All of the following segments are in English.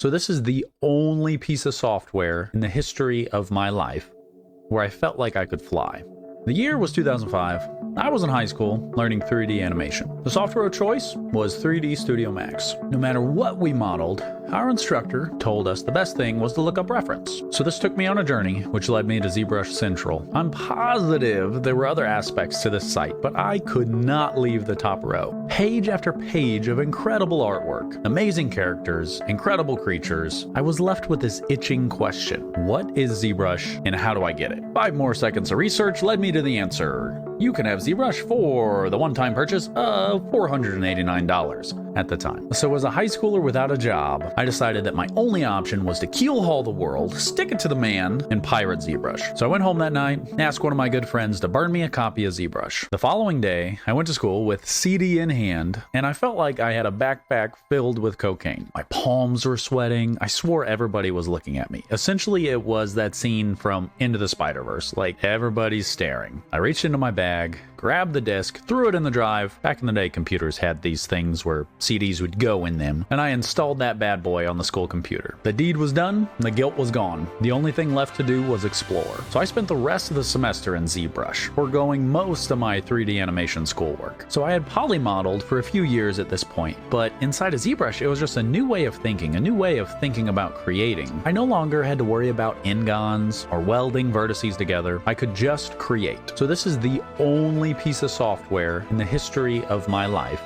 So this is the only piece of software in the history of my life where I felt like I could fly. The year was 2005. I was in high school learning 3D animation. The software of choice was 3D Studio Max. No matter what we modeled, our instructor told us the best thing was to look up reference. So this took me on a journey, which led me to Zbrush Central. I'm positive there were other aspects to this site, but I could not leave the top row. Page after page of incredible artwork, amazing characters, incredible creatures. I was left with this itching question. What is Zbrush and how do I get it? 5 more seconds of research led me to the answer. You can have Zbrush for the one-time purchase of $489 at the time. So as a high schooler without a job, I decided that my only option was to keelhaul the world, stick it to the man, and pirate Zbrush. So I went home that night, asked one of my good friends to burn me a copy of Zbrush. The following day, I went to school with CD in hand, and I felt like I had a backpack filled with cocaine. My palms were sweating. I swore everybody was looking at me. Essentially, it was that scene from Into the Spider-Verse, like everybody's staring. I reached into my bag, grabbed the disc, threw it in the drive. Back in the day, computers had these things where CDs would go in them, and I installed that bad boy on the school computer. The deed was done, the guilt was gone. The only thing left to do was explore. So I spent the rest of the semester in Zbrush, foregoing most of my 3D animation schoolwork. So I had polymodeled for a few years at this point, but inside of Zbrush, it was just a new way of thinking, about creating. I no longer had to worry about ingons or welding vertices together. I could just create. So this is the only piece of software in the history of my life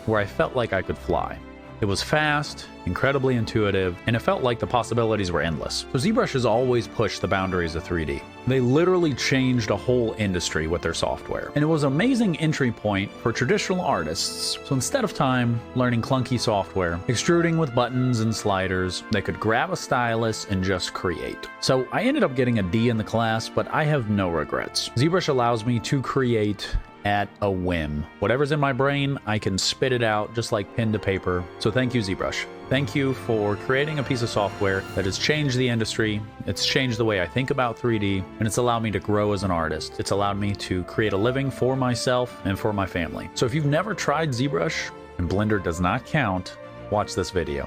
where I felt like I could fly. It was fast, incredibly intuitive, and it felt like the possibilities were endless. So Zbrush has always pushed the boundaries of 3D. They literally changed a whole industry with their software. And it was an amazing entry point for traditional artists. So instead of time learning clunky software, extruding with buttons and sliders, they could grab a stylus and just create. So I ended up getting a D in the class, but I have no regrets. Zbrush allows me to create at a whim. Whatever's in my brain, I can spit it out just like pen to paper. So thank you, Zbrush. Thank you for creating a piece of software that has changed the industry. It's changed the way I think about 3D, and it's allowed me to grow as an artist. It's allowed me to create a living for myself and for my family. So if you've never tried Zbrush, and Blender does not count, watch this video.